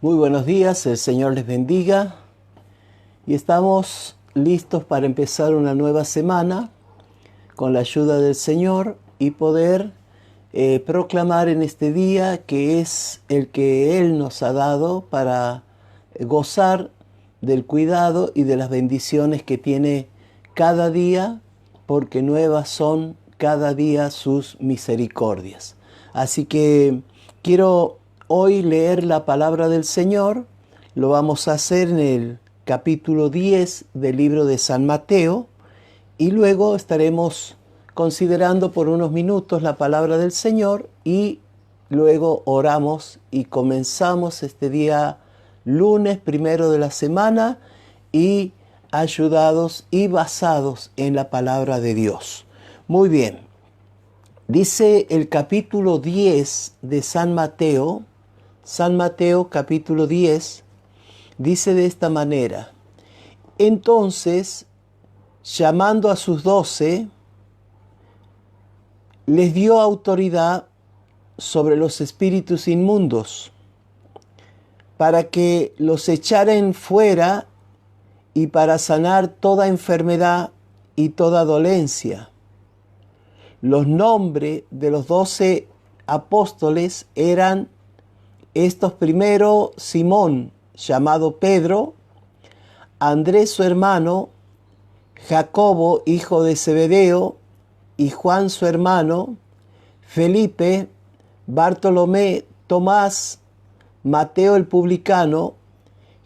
Muy buenos días, el Señor les bendiga y estamos listos para empezar una nueva semana con la ayuda del Señor y poder proclamar en este día que es el que Él nos ha dado para gozar del cuidado y de las bendiciones que tiene cada día, porque nuevas son cada día sus misericordias. Así que quiero hoy leer la palabra del Señor. Lo vamos a hacer en el capítulo 10 del libro de San Mateo y luego estaremos considerando por unos minutos la palabra del Señor y luego oramos y comenzamos este día lunes primero de la semana y ayudados y basados en la palabra de Dios. Muy bien, dice el capítulo 10 de San Mateo capítulo 10, dice de esta manera: entonces, llamando a sus 12, les dio autoridad sobre los espíritus inmundos, para que los echaren fuera y para sanar toda enfermedad y toda dolencia. Los nombres de los 12 apóstoles eran estos: primero, Simón, llamado Pedro; Andrés su hermano; Jacobo, hijo de Zebedeo, y Juan su hermano; Felipe; Bartolomé; Tomás; Mateo el publicano;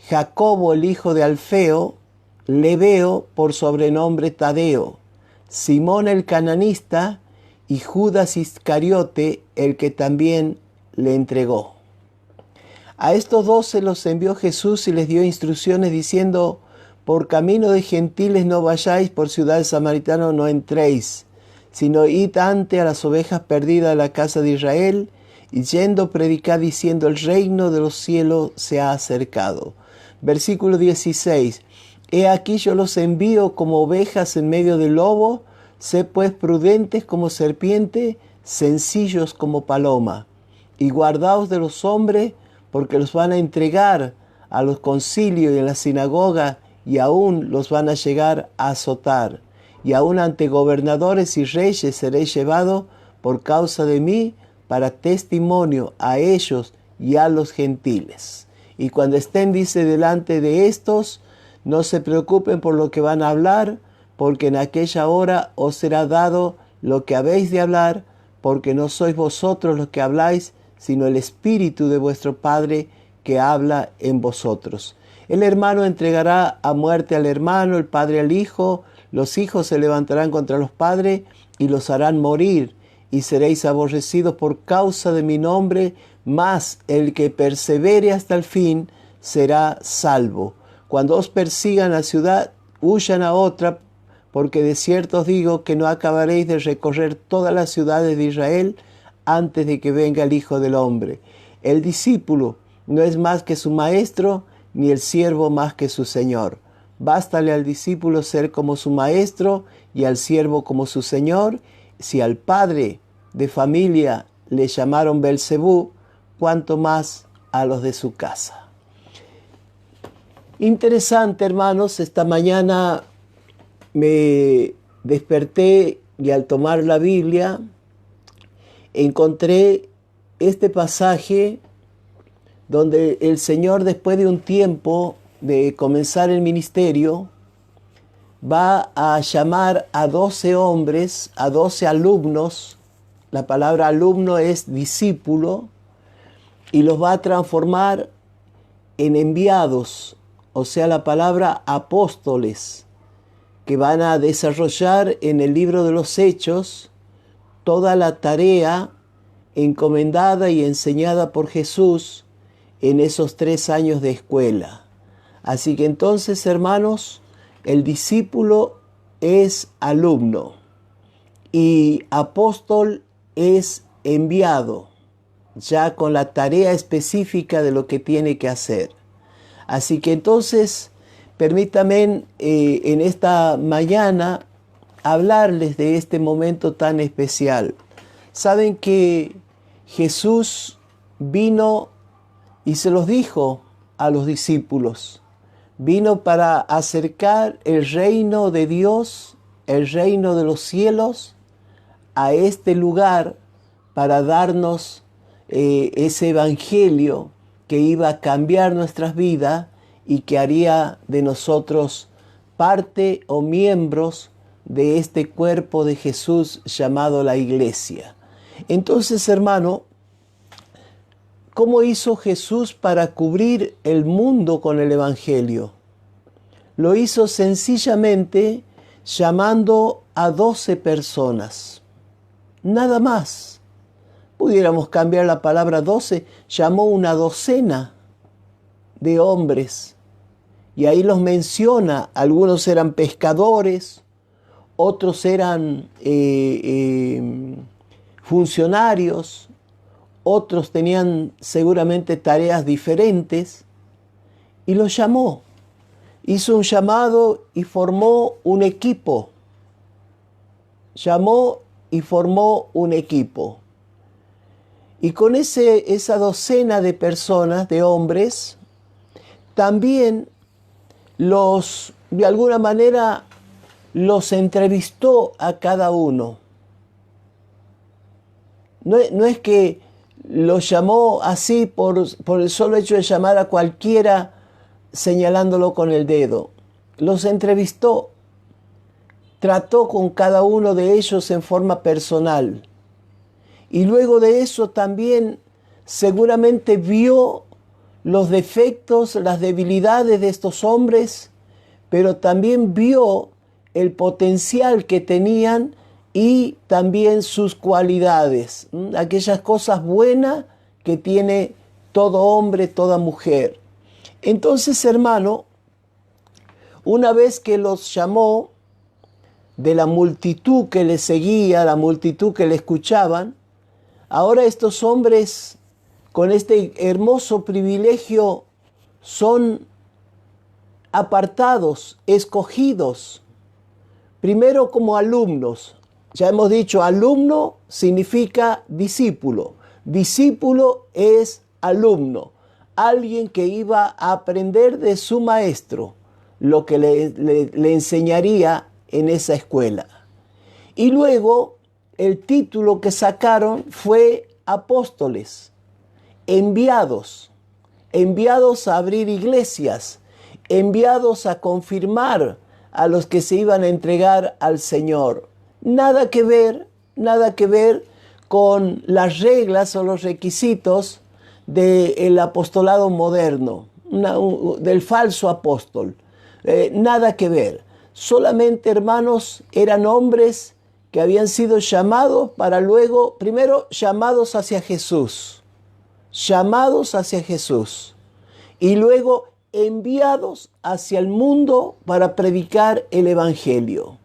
Jacobo el hijo de Alfeo; Lebeo, por sobrenombre Tadeo; Simón el cananista; y Judas Iscariote, el que también le entregó. A estos 12 los envió Jesús y les dio instrucciones diciendo: por camino de gentiles no vayáis, por ciudades samaritanas no entréis, sino id ante a las ovejas perdidas de la casa de Israel, y yendo predicad diciendo: el reino de los cielos se ha acercado. Versículo 16. He aquí yo los envío como ovejas en medio del lobo. Sé pues prudentes como serpiente, sencillos como paloma, y guardaos de los hombres, porque los van a entregar a los concilios y en la sinagoga, y aún los van a llegar a azotar. Y aún ante gobernadores y reyes seréis llevados por causa de mí, para testimonio a ellos y a los gentiles. Y cuando estén, dice, delante de estos, no se preocupen por lo que van a hablar, porque en aquella hora os será dado lo que habéis de hablar, porque no sois vosotros los que habláis, sino el Espíritu de vuestro Padre que habla en vosotros. El hermano entregará a muerte al hermano, el padre al hijo, los hijos se levantarán contra los padres y los harán morir, y seréis aborrecidos por causa de mi nombre, mas el que persevere hasta el fin será salvo. Cuando os persigan la ciudad, huyan a otra, porque de cierto os digo que no acabaréis de recorrer todas las ciudades de Israel antes de que venga el Hijo del Hombre. El discípulo no es más que su maestro, ni el siervo más que su señor. Bástale al discípulo ser como su maestro y al siervo como su señor. Si al padre de familia le llamaron Belcebú, cuánto más a los de su casa. Interesante, hermanos, esta mañana me desperté y al tomar la Biblia encontré este pasaje donde el Señor, después de un tiempo de comenzar el ministerio, va a llamar a 12 hombres, a 12 alumnos. La palabra alumno es discípulo, y los va a transformar en enviados, o sea, la palabra apóstoles, que van a desarrollar en el libro de los Hechos toda la tarea encomendada y enseñada por Jesús en esos 3 años de escuela. Así que entonces, hermanos, el discípulo es alumno y apóstol es enviado, ya con la tarea específica de lo que tiene que hacer. Así que entonces, permítanme en esta mañana hablarles de este momento tan especial. Saben que Jesús vino y se los dijo a los discípulos. Vino para acercar el reino de Dios, el reino de los cielos, a este lugar para darnos ese evangelio que iba a cambiar nuestras vidas y que haría de nosotros parte o miembros de este cuerpo de Jesús llamado la Iglesia. Entonces, hermano, ¿cómo hizo Jesús para cubrir el mundo con el evangelio? Lo hizo sencillamente llamando a 12 personas. Nada más. Pudiéramos cambiar la palabra 12, llamó una docena de hombres. Y ahí los menciona, algunos eran pescadores, otros eran funcionarios, otros tenían seguramente tareas diferentes, y los llamó. Hizo un llamado y formó un equipo. Llamó y formó un equipo. Y con esa docena de personas, de hombres, también de alguna manera, los entrevistó a cada uno. No es que los llamó así por el solo hecho de llamar a cualquiera señalándolo con el dedo. Los entrevistó, trató con cada uno de ellos en forma personal. Y luego de eso también seguramente vio los defectos, las debilidades de estos hombres, pero también vio el potencial que tenían y también sus cualidades, aquellas cosas buenas que tiene todo hombre, toda mujer. Entonces, hermano, una vez que los llamó de la multitud que le seguía, la multitud que le escuchaban, ahora estos hombres con este hermoso privilegio son apartados, escogidos, primero como alumnos. Ya hemos dicho, alumno significa discípulo. Discípulo es alumno, alguien que iba a aprender de su maestro lo que le enseñaría en esa escuela. Y luego el título que sacaron fue apóstoles, enviados a abrir iglesias, enviados a confirmar a los que se iban a entregar al Señor. Nada que ver con las reglas o los requisitos del apostolado moderno, del falso apóstol. Nada que ver. Solamente, hermanos, eran hombres que habían sido llamados para luego, primero, llamados hacia Jesús, y luego enviados hacia el mundo para predicar el Evangelio.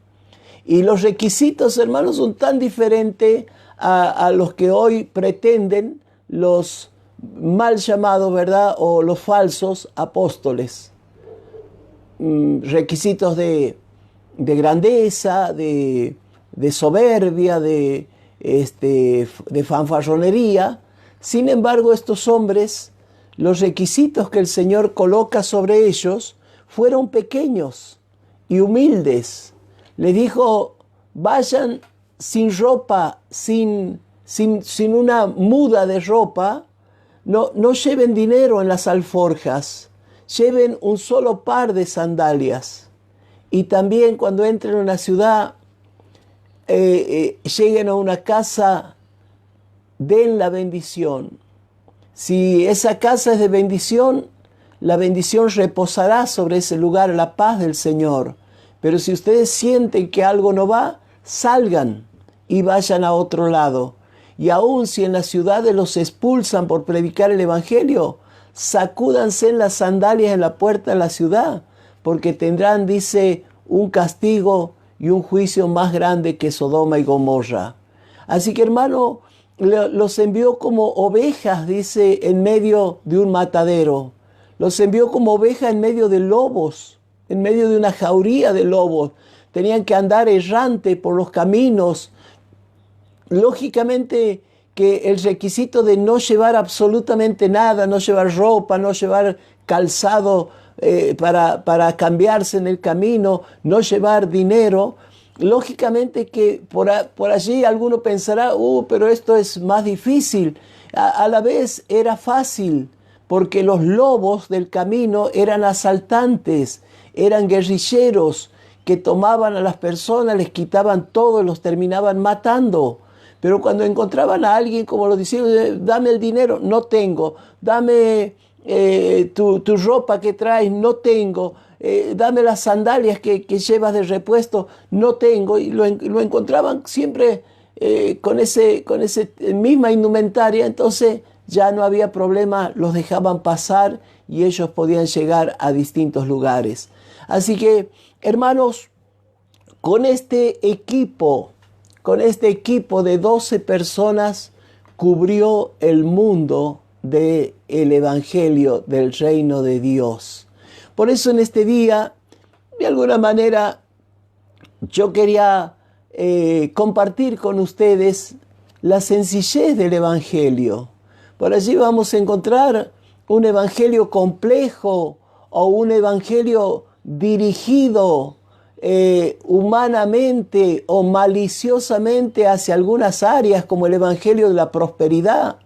Y los requisitos, hermanos, son tan diferentes a los que hoy pretenden los mal llamados, ¿verdad?, o los falsos apóstoles. Requisitos de grandeza, de soberbia, de fanfarronería. Sin embargo, estos hombres, los requisitos que el Señor coloca sobre ellos fueron pequeños y humildes. Les dijo, vayan sin ropa, sin una muda de ropa, no lleven dinero en las alforjas, lleven un solo par de sandalias. Y también cuando entren a una ciudad, lleguen a una casa, den la bendición. Si esa casa es de bendición, la bendición reposará sobre ese lugar, la paz del Señor. Pero si ustedes sienten que algo no va, salgan y vayan a otro lado. Y aun si en las ciudades los expulsan por predicar el Evangelio, sacúdanse en las sandalias en la puerta de la ciudad, porque tendrán, dice, un castigo y un juicio más grande que Sodoma y Gomorra. Así que, hermano, los envió como ovejas, dice, en medio de un matadero. Los envió como ovejas en medio de lobos, en medio de una jauría de lobos. Tenían que andar errante por los caminos. Lógicamente que el requisito de no llevar absolutamente nada, no llevar ropa, no llevar calzado para cambiarse en el camino, no llevar dinero, lógicamente que por allí alguno pensará, pero esto es más difícil. A la vez era fácil, porque los lobos del camino eran asaltantes, eran guerrilleros que tomaban a las personas, les quitaban todo y los terminaban matando. Pero cuando encontraban a alguien, como lo decían, dame el dinero, no tengo, dame tu ropa que traes, no tengo, dame las sandalias que llevas de repuesto, no tengo, y lo encontraban siempre con ese misma indumentaria. Entonces ya no había problema, los dejaban pasar y ellos podían llegar a distintos lugares. Así que, hermanos, con este equipo de 12 personas, cubrió el mundo del Evangelio del Reino de Dios. Por eso en este día, de alguna manera, yo quería compartir con ustedes la sencillez del Evangelio. Por allí vamos a encontrar un Evangelio complejo o un Evangelio dirigido humanamente o maliciosamente hacia algunas áreas, como el Evangelio de la prosperidad.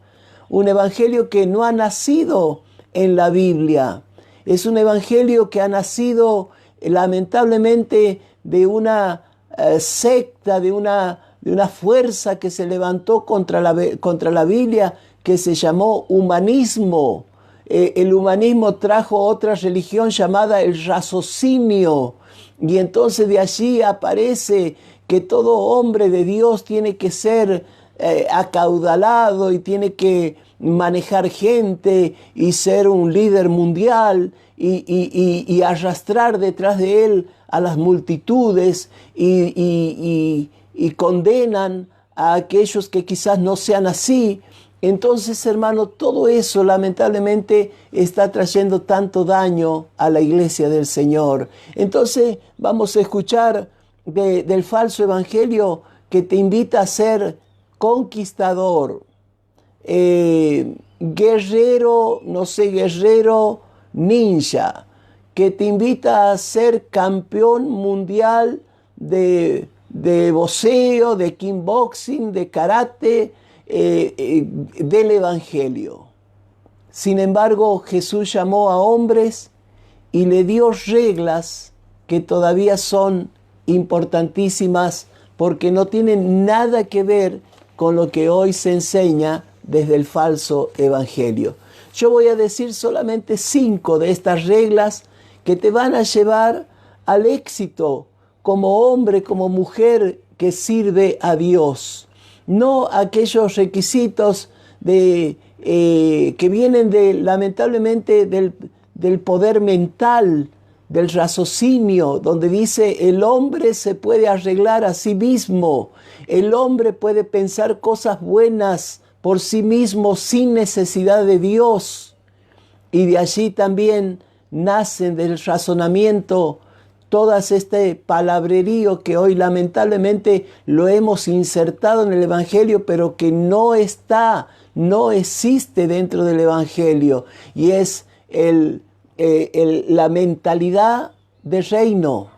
Un Evangelio que no ha nacido en la Biblia. Es un Evangelio que ha nacido lamentablemente de una secta, de una fuerza que se levantó contra la Biblia, que se llamó humanismo. El humanismo trajo otra religión llamada el raciocinio, y entonces de allí aparece que todo hombre de Dios tiene que ser acaudalado y tiene que manejar gente y ser un líder mundial y arrastrar detrás de él a las multitudes y condenan a aquellos que quizás no sean así. Entonces, hermano, todo eso lamentablemente está trayendo tanto daño a la iglesia del Señor. Entonces vamos a escuchar del falso evangelio que te invita a ser conquistador, guerrero ninja, que te invita a ser campeón mundial de boxeo, de kickboxing, de karate, del Evangelio. Sin embargo, Jesús llamó a hombres y le dio reglas que todavía son importantísimas porque no tienen nada que ver con lo que hoy se enseña desde el falso Evangelio. Yo voy a decir solamente 5 de estas reglas que te van a llevar al éxito como hombre, como mujer que sirve a Dios. No aquellos requisitos que vienen lamentablemente del poder mental, del raciocinio, donde dice el hombre se puede arreglar a sí mismo, el hombre puede pensar cosas buenas por sí mismo sin necesidad de Dios. Y de allí también nacen del razonamiento todas este palabrerío que hoy lamentablemente lo hemos insertado en el Evangelio, pero que no existe dentro del Evangelio, y es la mentalidad de reino.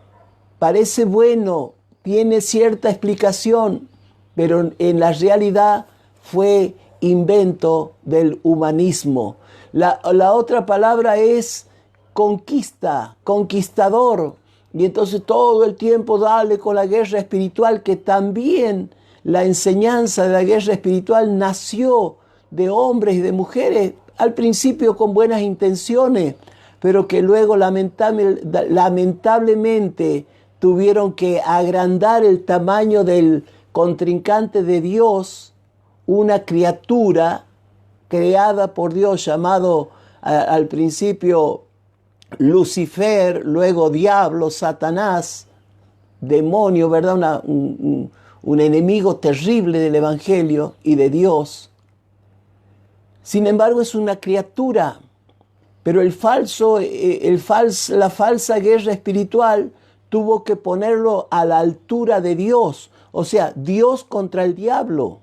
Parece bueno, tiene cierta explicación, pero en la realidad fue invento del humanismo. La otra palabra es conquista, conquistador. Y entonces todo el tiempo dale con la guerra espiritual, que también la enseñanza de la guerra espiritual nació de hombres y de mujeres, al principio con buenas intenciones, pero que luego lamentablemente tuvieron que agrandar el tamaño del contrincante de Dios, una criatura creada por Dios llamado al principio Lucifer, luego diablo, Satanás, demonio, ¿verdad? Un enemigo terrible del Evangelio y de Dios. Sin embargo, es una criatura, pero la falsa guerra espiritual tuvo que ponerlo a la altura de Dios, o sea, Dios contra el diablo.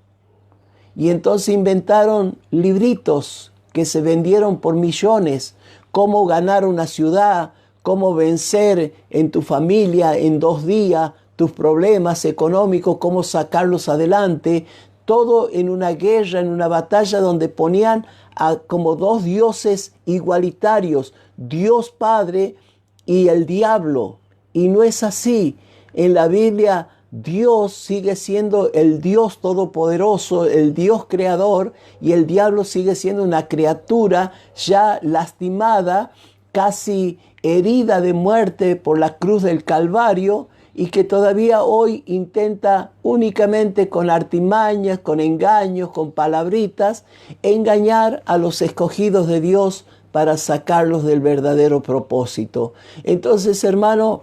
Y entonces inventaron libritos que se vendieron por millones. Cómo ganar una ciudad, cómo vencer en tu familia en 2 días tus problemas económicos, cómo sacarlos adelante. Todo en una guerra, en una batalla donde ponían como 2 dioses igualitarios, Dios Padre y el diablo. Y no es así. En la Biblia Dios sigue siendo el Dios todopoderoso, el Dios creador, y el diablo sigue siendo una criatura ya lastimada, casi herida de muerte por la cruz del Calvario, y que todavía hoy intenta únicamente con artimañas, con engaños, con palabritas, engañar a los escogidos de Dios para sacarlos del verdadero propósito. Entonces, hermano,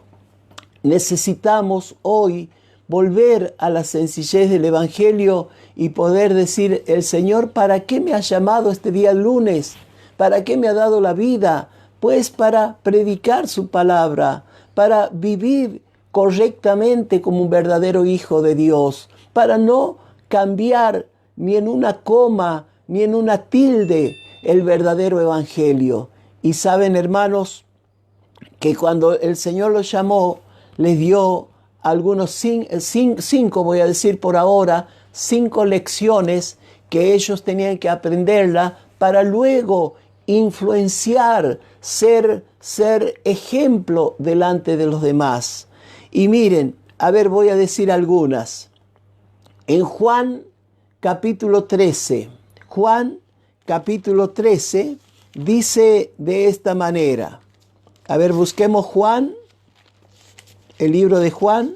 necesitamos hoy volver a la sencillez del Evangelio y poder decir: el Señor, ¿para qué me ha llamado este día lunes? ¿Para qué me ha dado la vida? Pues para predicar su palabra, para vivir correctamente como un verdadero hijo de Dios, para no cambiar ni en una coma, ni en una tilde el verdadero Evangelio. Y saben, hermanos, que cuando el Señor los llamó, les dio algunos 5, voy a decir por ahora, 5 lecciones que ellos tenían que aprenderla para luego influenciar, ser ejemplo delante de los demás. Y miren, a ver, voy a decir algunas. En Juan capítulo 13, dice de esta manera. A ver, busquemos Juan, el libro de Juan.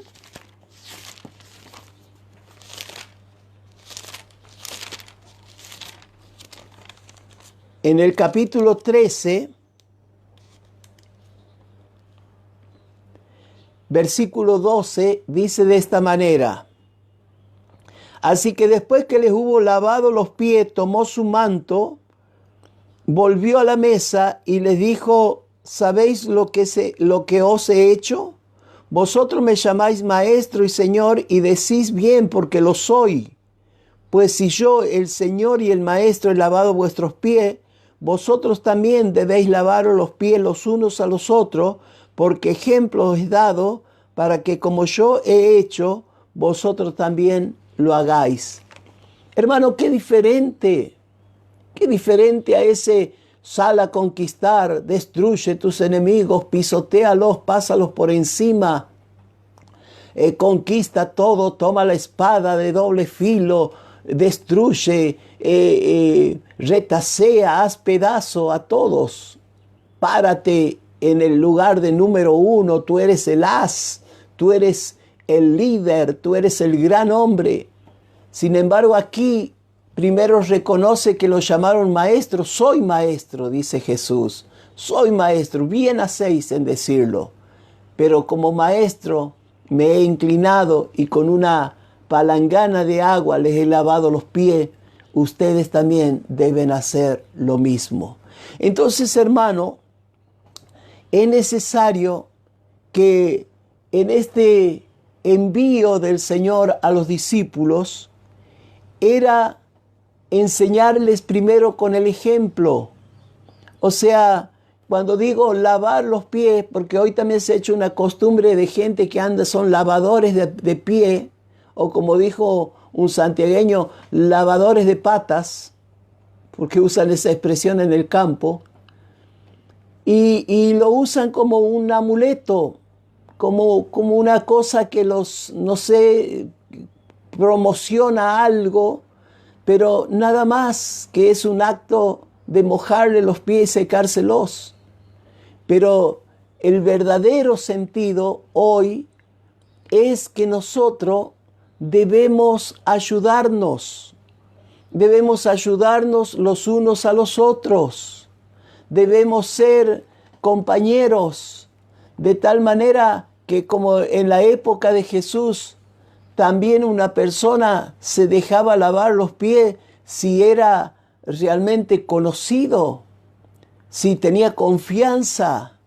En el capítulo 13, versículo 12, dice de esta manera: así que después que les hubo lavado los pies, tomó su manto, volvió a la mesa y les dijo: ¿sabéis lo que os he hecho? Vosotros me llamáis maestro y señor, y decís bien, porque lo soy. Pues si yo, el Señor y el Maestro, he lavado vuestros pies, vosotros también debéis lavaros los pies los unos a los otros, porque ejemplo os he dado, para que como yo he hecho, vosotros también lo hagáis. Hermano, qué diferente a ese: sal a conquistar, destruye tus enemigos, pisotéalos, pásalos por encima, conquista todo, toma la espada de doble filo, destruye, retasea, haz pedazo a todos. Párate en el lugar de número 1, tú eres el as, tú eres el líder, tú eres el gran hombre. Sin embargo, aquí primero reconoce que lo llamaron maestro. Soy maestro, dice Jesús. Soy maestro, bien hacéis en decirlo. Pero como maestro me he inclinado y con una palangana de agua les he lavado los pies. Ustedes también deben hacer lo mismo. Entonces, hermano, es necesario que en este envío del Señor a los discípulos era enseñarles primero con el ejemplo. O sea, cuando digo lavar los pies, porque hoy también se ha hecho una costumbre de gente que son lavadores de pie, o como dijo un santiagueño, lavadores de patas, porque usan esa expresión en el campo, y lo usan como un amuleto, como una cosa que los, no sé, promociona algo, pero nada más que es un acto de mojarle los pies y secárselos. Pero el verdadero sentido hoy es que nosotros debemos ayudarnos los unos a los otros, debemos ser compañeros, de tal manera que como en la época de Jesús, también una persona se dejaba lavar los pies si era realmente conocido, si tenía confianza,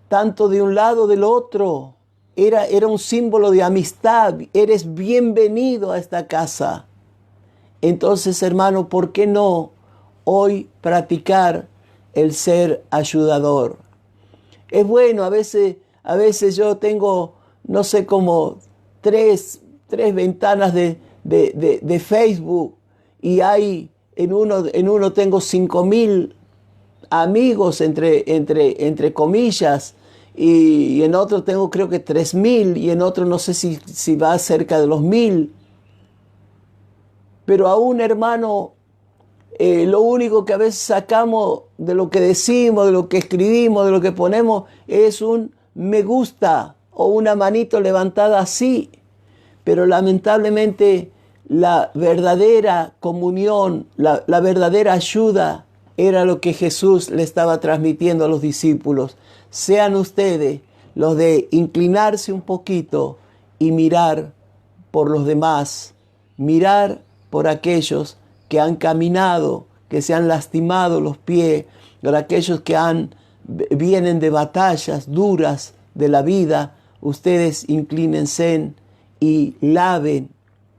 tanto de un lado del otro. Era un símbolo de amistad. Eres bienvenido a esta casa. Entonces, hermano, ¿por qué no hoy practicar el ser ayudador? Es bueno, a veces yo tengo, no sé, como tres ventanas de Facebook, y hay, en uno tengo 5.000 amigos, entre comillas, y en otro tengo creo que 3.000, y en otro no sé si va cerca de los 1.000. Pero aún, hermano, lo único que a veces sacamos de lo que decimos, de lo que escribimos, de lo que ponemos, es un me gusta o una manito levantada así. Pero lamentablemente la verdadera comunión, la verdadera ayuda era lo que Jesús le estaba transmitiendo a los discípulos. Sean ustedes los de inclinarse un poquito y mirar por los demás, mirar por aquellos que han caminado, que se han lastimado los pies, por aquellos que vienen de batallas duras de la vida. Ustedes inclínense y laven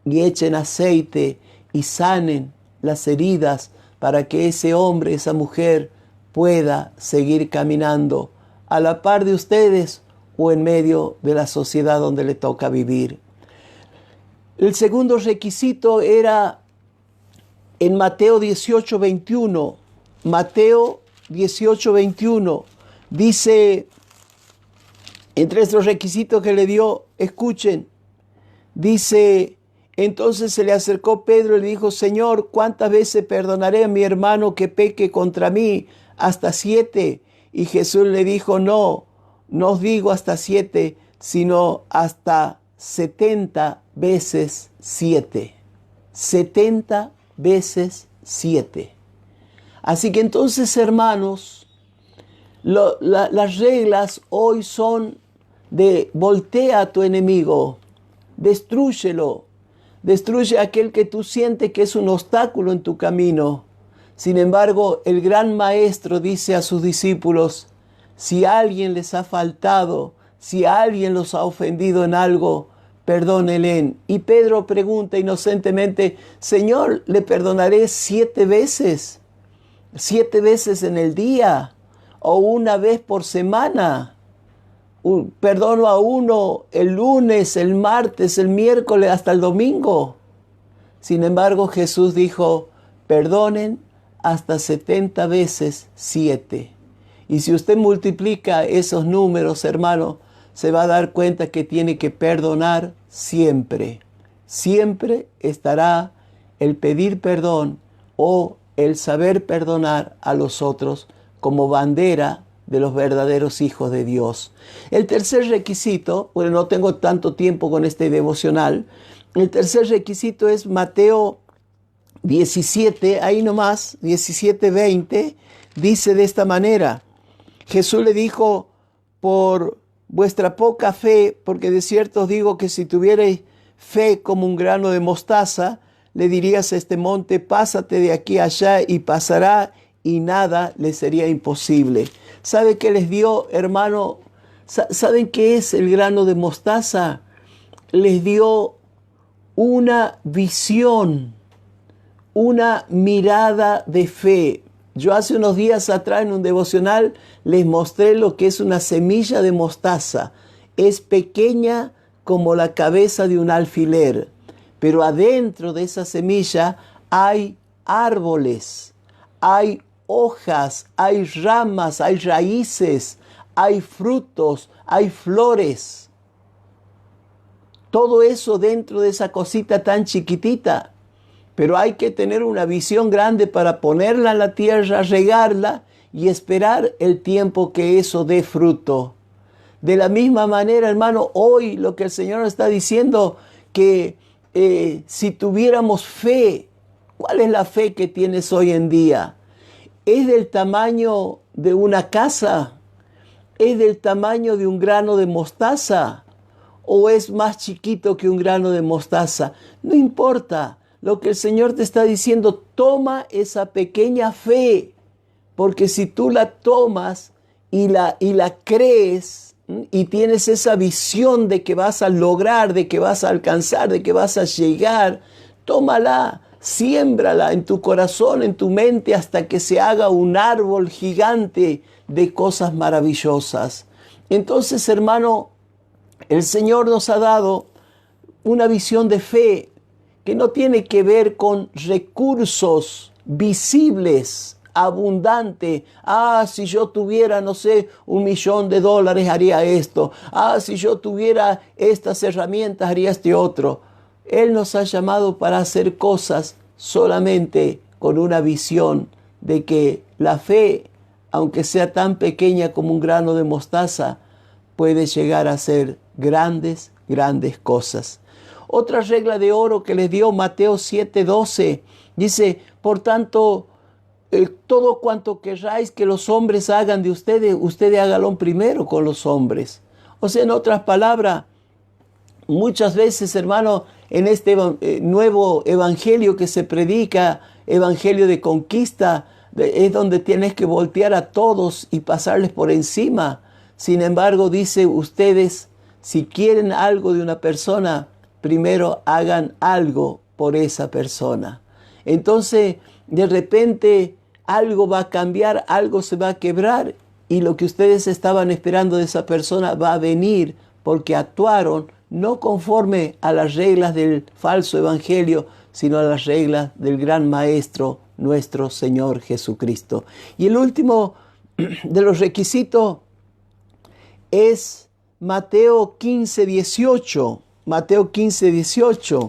y echen aceite y sanen las heridas para que ese hombre, esa mujer pueda seguir caminando a la par de ustedes o en medio de la sociedad donde le toca vivir. El segundo requisito era en Mateo 18:21. Mateo 18:21 dice, entre estos requisitos que le dio, escuchen, dice: entonces se le acercó Pedro y le dijo: Señor, ¿cuántas veces perdonaré a mi hermano que peque contra mí? ¿Hasta 7? Y Jesús le dijo: no os digo hasta 7, sino hasta 70 veces 7. 70 veces 7. Así que entonces, hermanos, las reglas hoy son de voltea a tu enemigo, destrúyelo, destruye a aquel que tú sientes que es un obstáculo en tu camino. Sin embargo, el gran maestro dice a sus discípulos: si alguien les ha faltado, si alguien los ha ofendido en algo, perdónenle. Y Pedro pregunta inocentemente: Señor, ¿le perdonaré 7 veces? ¿7 veces en el día? ¿O una vez por semana? Perdono a uno el lunes, el martes, el miércoles, hasta el domingo. Sin embargo, Jesús dijo: perdonen hasta 70 veces 7. Y si usted multiplica esos números, hermano, se va a dar cuenta que tiene que perdonar siempre. Siempre estará el pedir perdón o el saber perdonar a los otros como bandera de los verdaderos hijos de Dios. El tercer requisito, bueno, no tengo tanto tiempo con este devocional, el tercer requisito es Mateo 17, ahí nomás, 17:20, dice de esta manera: Jesús le dijo: por vuestra poca fe, porque de cierto os digo que si tuvierais fe como un grano de mostaza, le dirías a este monte: pásate de aquí a allá, y pasará, y nada le sería imposible. ¿Sabe qué les dio, hermano? ¿Saben qué es el grano de mostaza? Les dio una visión, una mirada de fe. Yo hace unos días atrás en un devocional les mostré lo que es una semilla de mostaza. Es pequeña como la cabeza de un alfiler, pero adentro de esa semilla hay árboles, hay hojas, hay ramas, hay raíces, hay frutos, hay flores. Todo eso dentro de esa cosita tan chiquitita. Pero hay que tener una visión grande para ponerla en la tierra, regarla y esperar el tiempo que eso dé fruto. De la misma manera, hermano, hoy lo que el Señor nos está diciendo, que si tuviéramos fe, ¿cuál es la fe que tienes hoy en día? ¿Es del tamaño de una casa? ¿Es del tamaño de un grano de mostaza? ¿O es más chiquito que un grano de mostaza? No importa. Lo que el Señor te está diciendo: toma esa pequeña fe, porque si tú la tomas y la crees y tienes esa visión de que vas a lograr, de que vas a alcanzar, de que vas a llegar, tómala, siémbrala en tu corazón, en tu mente, hasta que se haga un árbol gigante de cosas maravillosas. Entonces, hermano, el Señor nos ha dado una visión de fe que no tiene que ver con recursos visibles, abundante. Si yo tuviera, no sé, $1.000.000 haría esto. Si yo tuviera estas herramientas haría este otro. Él nos ha llamado para hacer cosas solamente con una visión de que la fe, aunque sea tan pequeña como un grano de mostaza, puede llegar a ser grandes, grandes cosas. Otra regla de oro que les dio Mateo 7:12 dice: por tanto, todo cuanto querráis que los hombres hagan de ustedes, ustedes háganlo primero con los hombres. O sea, en otras palabras, muchas veces, hermano, en este nuevo evangelio que se predica, evangelio de conquista, es donde tienes que voltear a todos y pasarles por encima. Sin embargo, dice, ustedes, si quieren algo de una persona, primero hagan algo por esa persona. Entonces, de repente, algo va a cambiar, algo se va a quebrar, y lo que ustedes estaban esperando de esa persona va a venir porque actuaron no conforme a las reglas del falso evangelio, sino a las reglas del gran Maestro, nuestro Señor Jesucristo. Y el último de los requisitos es Mateo 15:18. Mateo 15:18.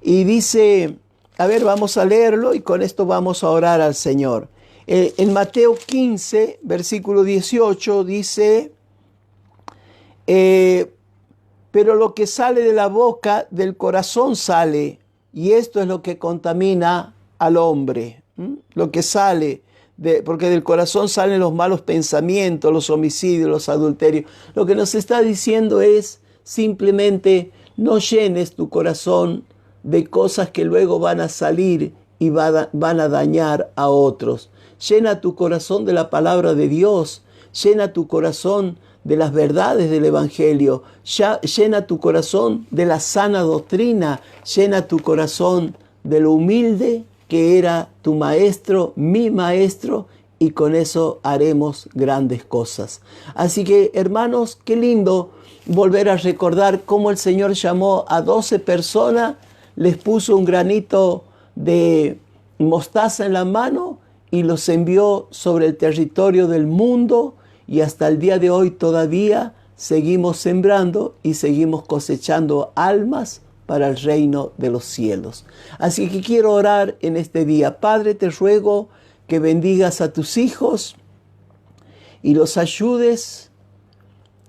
Y dice, a ver, vamos a leerlo y con esto vamos a orar al Señor. En Mateo 15, versículo 18, dice, pero lo que sale de la boca, del corazón sale, y esto es lo que contamina al hombre. Lo que sale, porque del corazón salen los malos pensamientos, los homicidios, los adulterios. Lo que nos está diciendo es simplemente no llenes tu corazón de cosas que luego van a salir y van a dañar a otros. Llena tu corazón de la palabra de Dios, llena tu corazón de las verdades del Evangelio, llena tu corazón de la sana doctrina, llena tu corazón de lo humilde que era tu maestro, mi maestro, y con eso haremos grandes cosas. Así que, hermanos, qué lindo volver a recordar cómo el Señor llamó a 12 personas, les puso un granito de mostaza en la mano y los envió sobre el territorio del mundo, y hasta el día de hoy todavía seguimos sembrando y seguimos cosechando almas para el reino de los cielos. Así que quiero orar en este día. Padre, te ruego que bendigas a tus hijos y los ayudes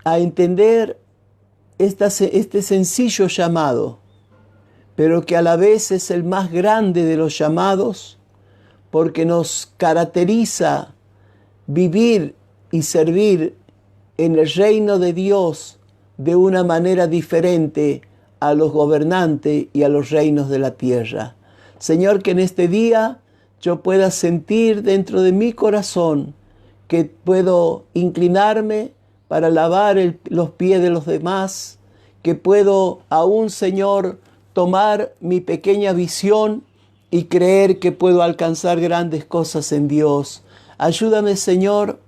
a entender este sencillo llamado, pero que a la vez es el más grande de los llamados, porque nos caracteriza vivir y servir en el reino de Dios de una manera diferente a los gobernantes y a los reinos de la tierra. Señor, que en este día yo pueda sentir dentro de mi corazón que puedo inclinarme para lavar los pies de los demás, que puedo aún, Señor, tomar mi pequeña visión y creer que puedo alcanzar grandes cosas en Dios. Ayúdame, Señor,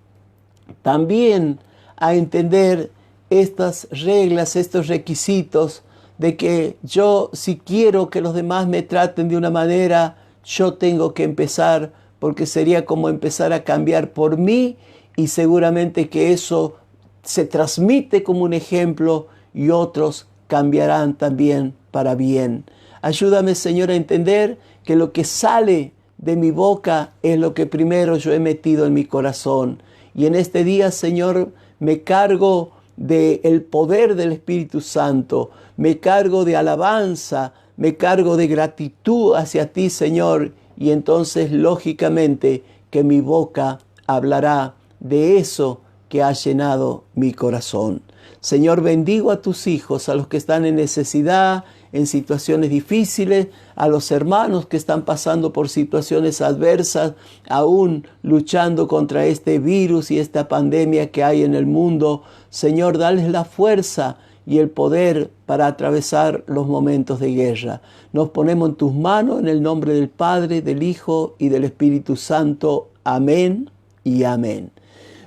también a entender estas reglas, estos requisitos de que yo, si quiero que los demás me traten de una manera, yo tengo que empezar, porque sería como empezar a cambiar por mí, y seguramente que eso se transmite como un ejemplo y otros cambiarán también para bien. Ayúdame, Señor, a entender que lo que sale de mi boca es lo que primero yo he metido en mi corazón. Y en este día, Señor, me cargo del poder del Espíritu Santo, me cargo de alabanza, me cargo de gratitud hacia ti, Señor, y entonces, lógicamente, que mi boca hablará de eso que ha llenado mi corazón. Señor, bendigo a tus hijos, a los que están en necesidad, en situaciones difíciles, a los hermanos que están pasando por situaciones adversas, aún luchando contra este virus y esta pandemia que hay en el mundo. Señor, dales la fuerza y el poder para atravesar los momentos de guerra. Nos ponemos en tus manos en el nombre del Padre, del Hijo y del Espíritu Santo. Amén y amén.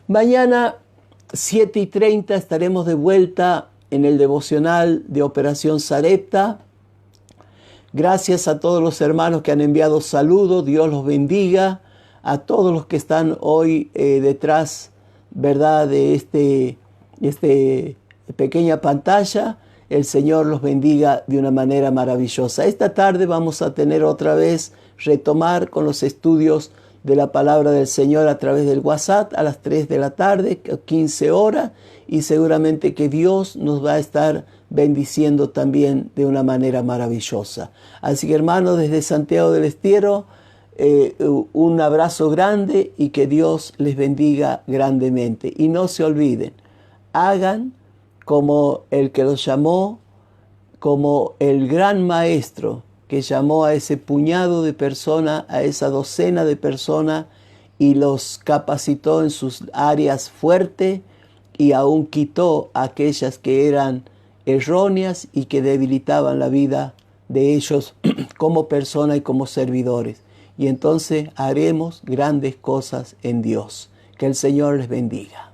Mañana 7:30 estaremos de vuelta en el devocional de Operación Sarepta. Gracias a todos los hermanos que han enviado saludos. Dios los bendiga. A todos los que están hoy detrás, ¿verdad?, de este pequeña pantalla. El Señor los bendiga de una manera maravillosa. Esta tarde vamos a tener otra vez, retomar con los estudios de la palabra del Señor a través del WhatsApp a las 3 de la tarde, 15 horas, y seguramente que Dios nos va a estar bendiciendo también de una manera maravillosa. Así que, hermanos, desde Santiago del Estero, un abrazo grande y que Dios les bendiga grandemente. Y no se olviden, hagan como el que los llamó, como el gran maestro que llamó a ese puñado de personas, a esa docena de personas, y los capacitó en sus áreas fuertes y aún quitó aquellas que eran erróneas y que debilitaban la vida de ellos como personas y como servidores. Y entonces haremos grandes cosas en Dios. Que el Señor les bendiga.